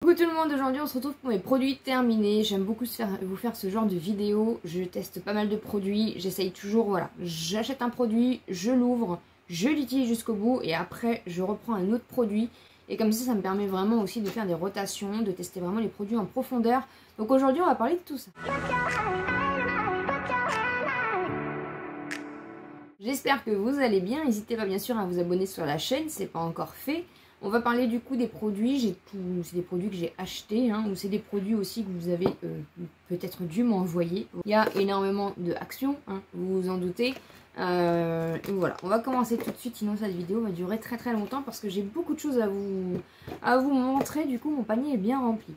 Coucou tout le monde, aujourd'hui on se retrouve pour mes produits terminés. J'aime beaucoup vous faire ce genre de vidéo. Je teste pas mal de produits, j'essaye toujours, voilà, j'achète un produit, je l'ouvre, je l'utilise jusqu'au bout et après je reprends un autre produit. Et comme ça me permet vraiment aussi de faire des rotations, de tester vraiment les produits en profondeur. Donc aujourd'hui on va parler de tout ça. J'espère que vous allez bien, n'hésitez pas bien sûr à vous abonner sur la chaîne, c'est pas encore fait. On va parler du coup des produits, c'est des produits que j'ai achetés, ou c'est des produits aussi que vous avez peut-être dû m'envoyer. Il y a énormément de actions, vous vous en doutez. Et voilà, on va commencer tout de suite, sinon cette vidéo va durer très longtemps parce que j'ai beaucoup de choses à vous montrer, du coup mon panier est bien rempli.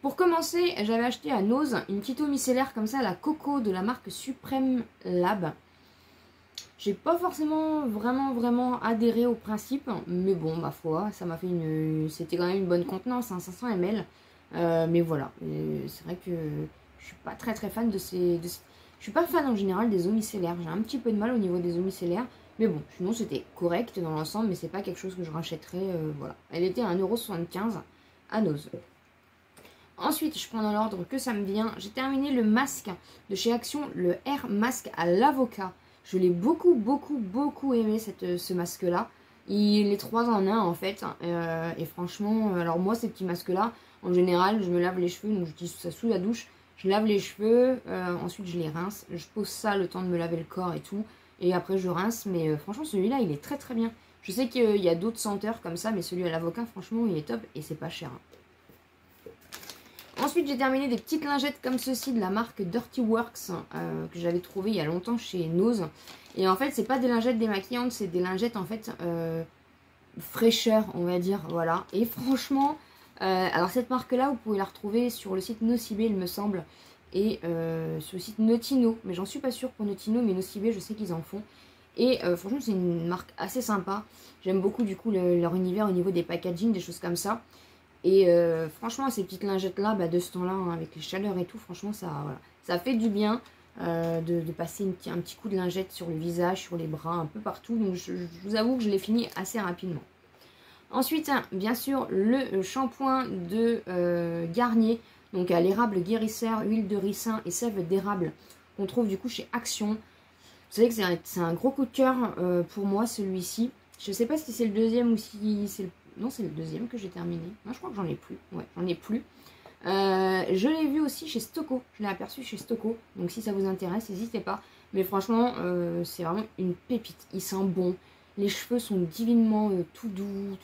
Pour commencer, j'avais acheté à Nose une petite eau micellaire comme ça, la Coco de la marque Supreme Lab. J'ai pas forcément vraiment adhéré au principe, mais bon, ma foi, ça m'a fait c'était quand même une bonne contenance, 500 ml. Mais voilà, c'est vrai que je suis pas très fan je suis pas fan en général des eaux micellaires. J'ai un petit peu de mal au niveau des eaux micellaires. Mais bon, sinon c'était correct dans l'ensemble, mais c'est pas quelque chose que je rachèterais, voilà. Elle était à 1,75 € à Nose. Ensuite, je prends dans l'ordre que ça me vient. J'ai terminé le masque de chez Action, le Air Masque à l'avocat. Je l'ai beaucoup aimé ce masque là. Il est 3 en 1 en fait. Et franchement, alors moi ces petits masques là, en général je me lave les cheveux, donc j'utilise ça sous la douche. Je lave les cheveux, ensuite je les rince. Je pose ça le temps de me laver le corps et tout. Et après je rince, mais franchement celui-là il est très bien. Je sais qu'il y a d'autres senteurs comme ça, mais celui à l'avocat franchement il est top et c'est pas cher. Ensuite, j'ai terminé des petites lingettes comme ceci de la marque Dirty Works que j'avais trouvé il y a longtemps chez Nose. Et en fait, c'est pas des lingettes démaquillantes, c'est des lingettes en fait fraîcheur, on va dire, voilà. Et franchement, alors cette marque-là, vous pouvez la retrouver sur le site Nocibé, il me semble, et sur le site Notino. Mais j'en suis pas sûre pour Notino, mais Nocibé, je sais qu'ils en font. Et franchement, c'est une marque assez sympa. J'aime beaucoup du coup leur univers au niveau des packaging, des choses comme ça. Et franchement, ces petites lingettes là, de ce temps là, avec les chaleurs et tout, franchement ça fait du bien de passer un petit coup de lingette sur le visage, sur les bras, un peu partout. Donc je vous avoue que je l'ai fini assez rapidement. Ensuite, bien sûr, le shampoing de Garnier, donc à l'érable guérisseur, huile de ricin et sève d'érable, qu'on trouve du coup chez Action. Vous savez que c'est un gros coup de cœur pour moi celui-ci. Je sais pas si c'est le deuxième ou si c'est le... Non, c'est le deuxième que j'ai terminé. Non, je crois que j'en ai plus. Ouais, j'en ai plus. Je l'ai vu aussi chez Stocco. Je l'ai aperçu chez Stocco. Donc si ça vous intéresse, n'hésitez pas. Mais franchement, c'est vraiment une pépite. Il sent bon. Les cheveux sont divinement tout doux.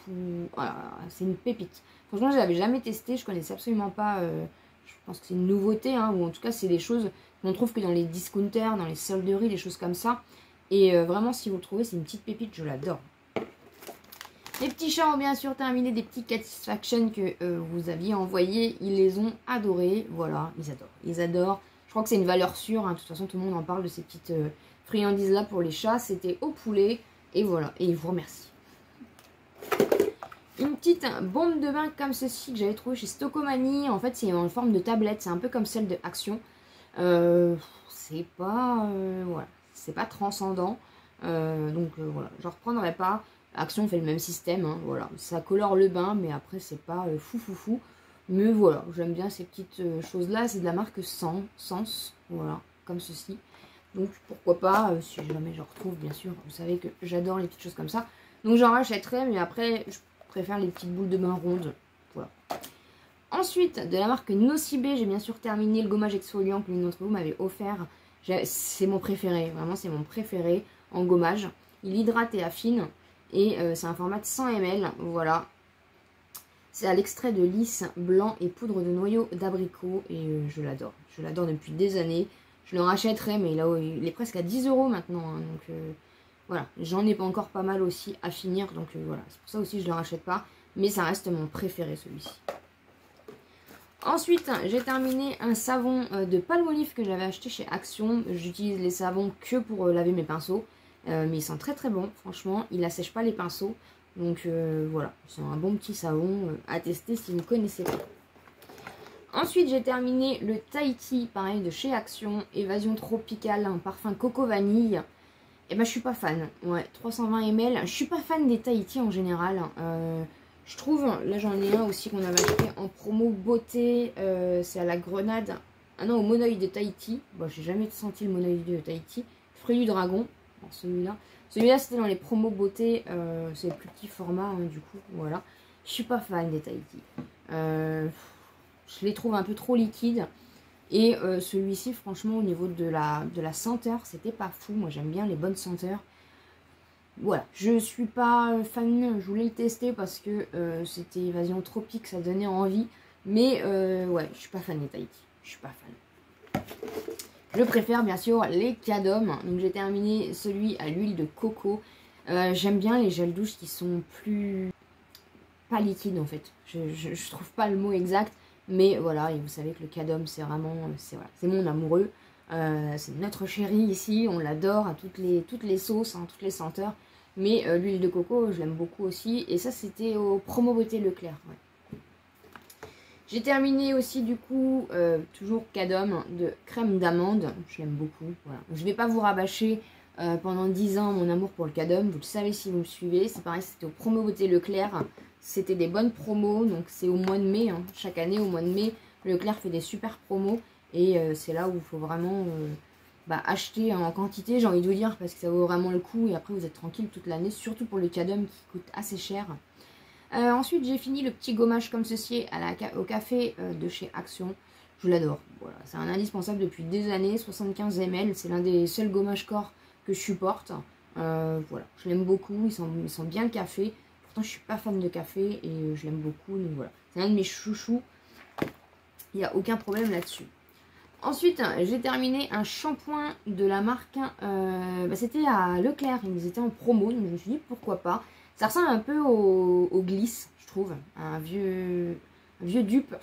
Voilà, c'est une pépite. Franchement, je ne l'avais jamais testé. Je ne connaissais absolument pas. Je pense que c'est une nouveauté. Ou en tout cas, c'est des choses qu'on trouve que dans les discounters, dans les solderies, des choses comme ça. Et vraiment, si vous le trouvez, c'est une petite pépite. Je l'adore. Les petits chats ont bien sûr terminé des petits Catisfaction que vous aviez envoyés. Ils les ont adorés. Voilà, ils adorent. Ils adorent. Je crois que c'est une valeur sûre. De toute façon, tout le monde en parle de ces petites friandises-là pour les chats. C'était au poulet. Et voilà. Et ils vous remercient. Une petite bombe de bain comme ceci que j'avais trouvé chez Stocomanie. En fait, c'est en forme de tablette. C'est un peu comme celle de Action. C'est pas... voilà. C'est pas transcendant. Donc voilà. Je ne reprendrai pas. Action fait le même système, voilà. Ça colore le bain, mais après c'est pas fou. Mais voilà, j'aime bien ces petites choses-là. C'est de la marque Sens, voilà, comme ceci. Donc pourquoi pas, si jamais je retrouve, bien sûr. Vous savez que j'adore les petites choses comme ça. Donc j'en rachèterai, mais après je préfère les petites boules de bain rondes. Voilà. Ensuite, de la marque Nocibé, j'ai bien sûr terminé le gommage exfoliant que l'une d'entre vous m'avait offert. C'est mon préféré, vraiment c'est mon préféré en gommage. Il hydrate et affine. Et c'est un format de 100 ml, voilà. C'est à l'extrait de lys blanc et poudre de noyau d'abricot. Et je l'adore. Je l'adore depuis des années. Je le rachèterai, mais là, il est presque à 10 € maintenant. Donc voilà, j'en ai pas encore pas mal aussi à finir. Donc voilà, c'est pour ça aussi que je ne le rachète pas. Mais ça reste mon préféré celui-ci. Ensuite, j'ai terminé un savon de Palmolive que j'avais acheté chez Action. J'utilise les savons que pour laver mes pinceaux. Mais il sent très bon, franchement, il assèche pas les pinceaux. Donc voilà, c'est un bon petit savon à tester si vous ne connaissez pas. Ensuite, j'ai terminé le Tahiti, pareil, de chez Action, Évasion Tropicale, un parfum coco vanille. Et ben je suis pas fan, ouais, 320 ml. Je suis pas fan des Tahiti en général. Je trouve, là j'en ai un aussi qu'on avait acheté en promo beauté, c'est à la grenade. Ah non, au monoeil de Tahiti. Bon, j'ai jamais senti le monoeil de Tahiti. Fruit du dragon, celui-là. Celui-là c'était dans les promos beauté, c'est le plus petit format hein, du coup, voilà. Je suis pas fan des Tahiti. Je les trouve un peu trop liquides. Et celui-ci, franchement, au niveau de la senteur, c'était pas fou. Moi, j'aime bien les bonnes senteurs. Voilà, je suis pas fan, je voulais le tester parce que c'était Évasion Tropique, ça donnait envie. Mais ouais, je suis pas fan des Tahiti. Je suis pas fan. Je préfère bien sûr les Cadom. Donc j'ai terminé celui à l'huile de coco. J'aime bien les gels douche qui sont plus... pas liquides en fait. Je trouve pas le mot exact. Mais voilà, et vous savez que le Cadom, c'est vraiment, c'est mon amoureux. C'est notre chéri ici, on l'adore à toutes les sauces, hein, toutes les senteurs. Mais l'huile de coco, je l'aime beaucoup aussi. Et ça, c'était au promo beauté Leclerc. Ouais. J'ai terminé aussi du coup, toujours Cadom, de crème d'amande. Je l'aime beaucoup. Voilà. Je ne vais pas vous rabâcher pendant 10 ans mon amour pour le Cadom. Vous le savez si vous me suivez. C'est pareil, c'était au promo beauté Leclerc. C'était des bonnes promos, donc c'est au mois de mai. Hein. Chaque année, au mois de mai, Leclerc fait des super promos. Et c'est là où il faut vraiment acheter en quantité, j'ai envie de vous dire, parce que ça vaut vraiment le coup. Et après, vous êtes tranquille toute l'année, surtout pour le Cadom qui coûte assez cher. Ensuite, j'ai fini le petit gommage comme ceci au café de chez Action. Je l'adore. Voilà, c'est un indispensable depuis des années, 75 ml. C'est l'un des seuls gommages corps que je supporte. Voilà, je l'aime beaucoup. Ils sont bien le café. Pourtant, je suis pas fan de café et je l'aime beaucoup. Donc voilà, c'est un de mes chouchous. Il n'y a aucun problème là-dessus. Ensuite, j'ai terminé un shampoing de la marque. C'était à Leclerc. Ils étaient en promo. Donc je me suis dit pourquoi pas. Ça ressemble un peu au Gliss, je trouve. Un vieux dupe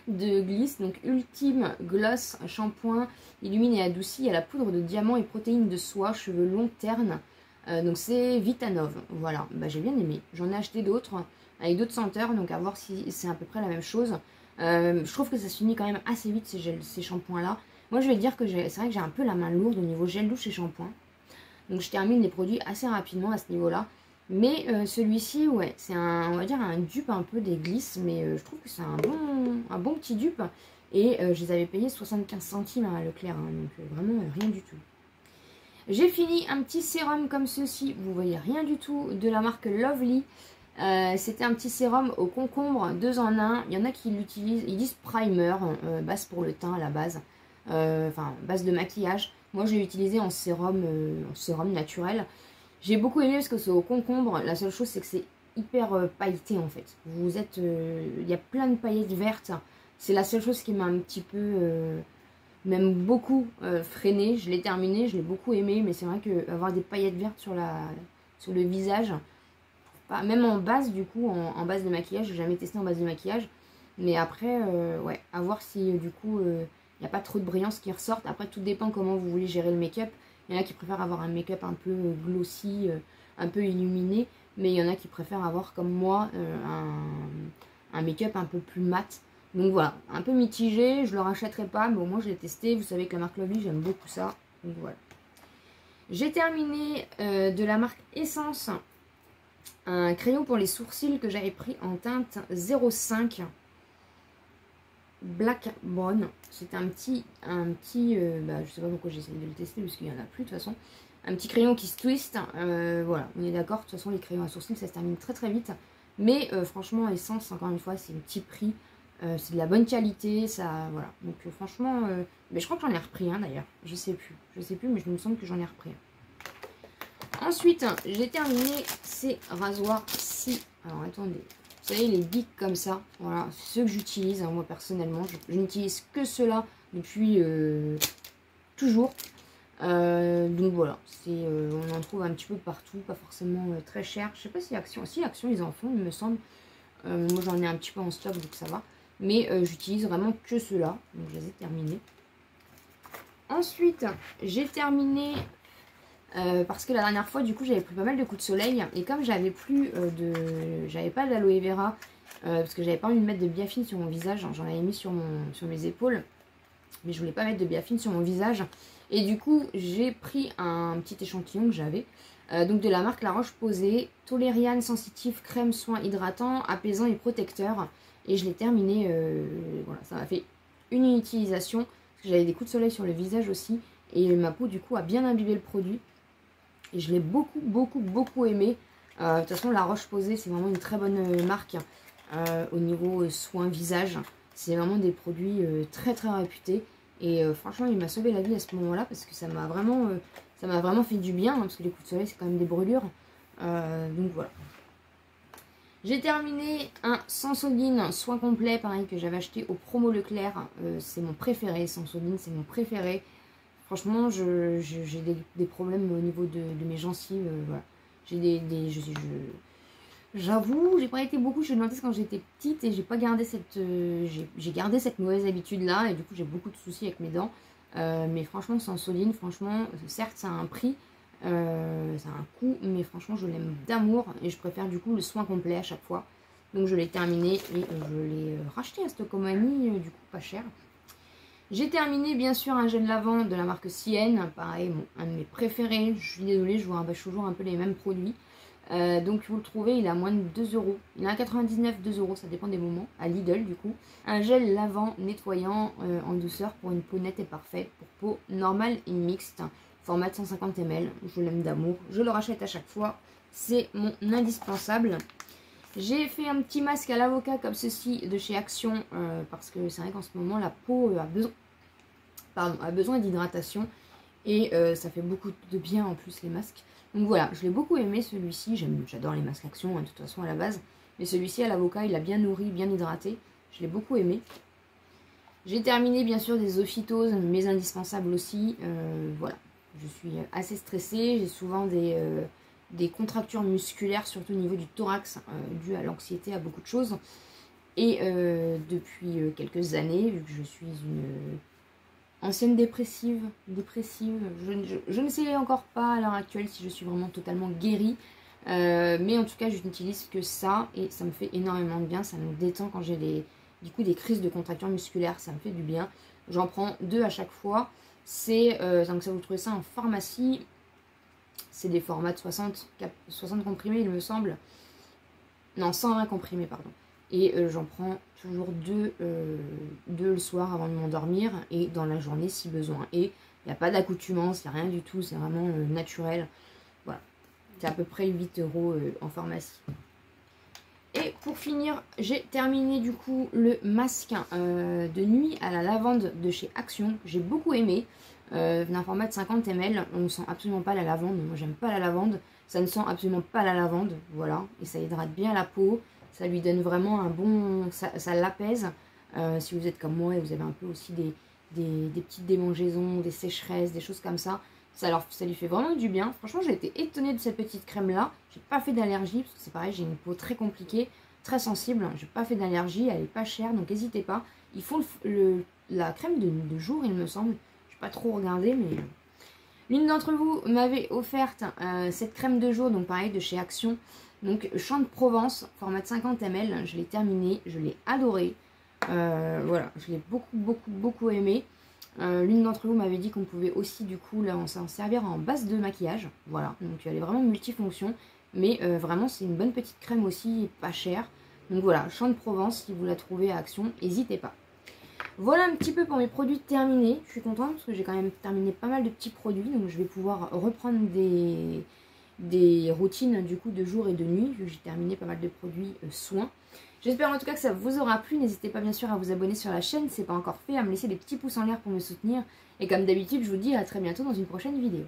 de Gliss. Donc Ultime Gloss shampoing illumine et adouci à la poudre de diamant et protéines de soie, cheveux longs, ternes. Donc c'est Vitanove, voilà, j'ai bien aimé. J'en ai acheté d'autres avec d'autres senteurs, donc à voir si c'est à peu près la même chose. Je trouve que ça se finit quand même assez vite ces shampoings là. Moi je vais dire que c'est vrai que j'ai un peu la main lourde au niveau gel douche et shampoing. Donc je termine les produits assez rapidement à ce niveau là. Mais celui-ci, ouais, c'est on va dire un dupe un peu des Gliss, mais je trouve que c'est un bon petit dupe. Et je les avais payés 75 centimes à Leclerc, hein, donc vraiment rien du tout. J'ai fini un petit sérum comme ceci, vous voyez rien du tout, de la marque Lovely. C'était un petit sérum au concombre, 2 en 1. Il y en a qui l'utilisent, ils disent primer, base pour le teint à la base, enfin base de maquillage. Moi je l'ai utilisé en sérum naturel. J'ai beaucoup aimé parce que c'est au concombre. La seule chose c'est que c'est hyper pailleté en fait. Il y a plein de paillettes vertes. C'est la seule chose qui m'a un petit peu... même beaucoup freiné. Je l'ai terminé, je l'ai beaucoup aimé, mais c'est vrai que avoir des paillettes vertes sur le visage, même en base du coup, en base de maquillage, j'ai jamais testé en base de maquillage, mais après, ouais, à voir si du coup, il n'y a pas trop de brillance qui ressortent. Après, tout dépend comment vous voulez gérer le make-up. Il y en a qui préfèrent avoir un make-up un peu glossy, un peu illuminé, mais il y en a qui préfèrent avoir comme moi un make-up un peu plus mat. Donc voilà, un peu mitigé, je le rachèterai pas, mais au moins je l'ai testé. Vous savez que la marque Lovely, j'aime beaucoup ça. Donc voilà. J'ai terminé de la marque Essence un crayon pour les sourcils que j'avais pris en teinte 05 Black Brown. C'était un petit je sais pas pourquoi j'ai essayé de le tester parce qu'il n'y en a plus de toute façon. Un petit crayon qui se twist. Voilà, on est d'accord. De toute façon, les crayons à sourcils, ça se termine très très vite. Mais franchement, Essence, encore une fois, c'est un petit prix. C'est de la bonne qualité, ça, voilà. Donc franchement, mais je crois que j'en ai repris un d'ailleurs. Je sais plus, mais je me semble que j'en ai repris un. Ensuite, j'ai terminé ces rasoirs-ci. Alors attendez, vous savez les bics comme ça, voilà, c'est ceux que j'utilise, hein, moi personnellement. Je n'utilise que ceux-là depuis toujours. Donc voilà, on en trouve un petit peu partout, pas forcément très cher. Je sais pas si Action, ils en font, il me semble. Moi j'en ai un petit peu en stock, donc ça va. Mais j'utilise vraiment que ceux-là. Donc je les ai terminés. Ensuite, j'ai terminé parce que la dernière fois, du coup, j'avais pris pas mal de coups de soleil. Et comme j'avais pas d'aloe vera, parce que j'avais pas envie de mettre de biafine sur mon visage. J'en avais mis sur mes épaules. Mais je voulais pas mettre de biafine sur mon visage. Et du coup, j'ai pris un petit échantillon que j'avais. Donc de la marque La Roche-Posay, Toleriane Sensitive Crème Soin Hydratant, Apaisant et Protecteur. Et je l'ai terminé, voilà, ça m'a fait une utilisation, parce que j'avais des coups de soleil sur le visage aussi. Et ma peau du coup a bien imbibé le produit. Et je l'ai beaucoup aimé. De toute façon, La Roche-Posay, c'est vraiment une très bonne marque au niveau soin visage. C'est vraiment des produits très réputés. Et franchement, il m'a sauvé la vie à ce moment-là parce que ça m'a vraiment fait du bien. Hein, parce que les coups de soleil, c'est quand même des brûlures. Donc voilà. J'ai terminé un Sensodyne soin complet, pareil, que j'avais acheté au promo Leclerc. C'est mon préféré, Sensodyne, c'est mon préféré. Franchement, j'ai des problèmes au niveau de mes gencives. Voilà. J'avoue, j'ai pas été beaucoup chez le dentiste quand j'étais petite et j'ai pas gardé j'ai gardé cette mauvaise habitude là et du coup j'ai beaucoup de soucis avec mes dents. Mais franchement, Sensodyne, franchement, certes ça a un prix, ça a un coût, mais franchement je l'aime d'amour et je préfère du coup le soin complet à chaque fois. Donc je l'ai terminé et je l'ai racheté à Stocomanie, du coup pas cher. J'ai terminé bien sûr un gel lavant de la marque Sienne, pareil, un de mes préférés. Je suis désolée, je vous rabâche toujours un peu les mêmes produits. Donc vous le trouvez, il est à moins de 2 €. Il est à 99, 2 €, ça dépend des moments, à Lidl du coup. Un gel lavant nettoyant en douceur pour une peau nette et parfaite, pour peau normale et mixte, format de 150 ml. Je l'aime d'amour, je le rachète à chaque fois, c'est mon indispensable. J'ai fait un petit masque à l'avocat comme ceci de chez Action, parce que c'est vrai qu'en ce moment la peau a besoin d'hydratation et ça fait beaucoup de bien en plus les masques. Donc voilà, je l'ai beaucoup aimé celui-ci, j'adore les masques Action de toute façon à la base, mais celui-ci à l'avocat il a bien nourri, bien hydraté, je l'ai beaucoup aimé. J'ai terminé bien sûr des Ophytoses, mes indispensables aussi, voilà, je suis assez stressée, j'ai souvent des contractures musculaires, surtout au niveau du thorax, dues à l'anxiété, à beaucoup de choses. Et depuis quelques années, vu que je suis une ancienne dépressive, je ne sais encore pas à l'heure actuelle si je suis vraiment totalement guérie. Mais en tout cas, je n'utilise que ça et ça me fait énormément de bien. Ça me détend quand j'ai des crises de contractures musculaires, ça me fait du bien. J'en prends 2 à chaque fois. Donc ça, vous trouvez ça en pharmacie. C'est des formats de 60 comprimés, il me semble. Non, 120 comprimés, pardon. Et j'en prends toujours 2 le soir avant de m'endormir et dans la journée si besoin. Et il n'y a pas d'accoutumance, il n'y a rien du tout, c'est vraiment naturel. Voilà, c'est à peu près 8 € en pharmacie. Et pour finir, j'ai terminé du coup le masque de nuit à la lavande de chez Action. J'ai beaucoup aimé. D'un format de 50 ml, on ne sent absolument pas la lavande. Moi j'aime pas la lavande, ça ne sent absolument pas la lavande. Voilà, et ça hydrate bien la peau. Ça lui donne vraiment un bon... Ça l'apaise. Si vous êtes comme moi et vous avez un peu aussi des petites démangeaisons, des sécheresses, des choses comme ça, ça lui fait vraiment du bien. Franchement, j'ai été étonnée de cette petite crème-là. J'ai pas fait d'allergie, parce que c'est pareil, j'ai une peau très compliquée, très sensible. J'ai pas fait d'allergie, elle est pas chère, donc n'hésitez pas. Il faut la crème de jour, il me semble. Je n'ai pas trop regardé, mais... L'une d'entre vous m'avait offerte cette crème de jour, donc pareil, de chez Action. Donc Champ de Provence, format de 50 ml, je l'ai terminé, je l'ai adoré. Voilà, je l'ai beaucoup aimé. L'une d'entre vous m'avait dit qu'on pouvait aussi du coup s'en servir en base de maquillage. Voilà, donc elle est vraiment multifonction. Mais vraiment c'est une bonne petite crème aussi, pas chère. Donc voilà, Champ de Provence, si vous la trouvez à Action, n'hésitez pas. Voilà un petit peu pour mes produits terminés. Je suis contente parce que j'ai quand même terminé pas mal de petits produits. Donc je vais pouvoir reprendre des routines du coup de jour et de nuit. Vu que j'ai terminé pas mal de produits soins. J'espère en tout cas que ça vous aura plu. N'hésitez pas bien sûr à vous abonner sur la chaîne si ce n'est pas encore fait. À me laisser des petits pouces en l'air pour me soutenir. Et comme d'habitude, je vous dis à très bientôt dans une prochaine vidéo.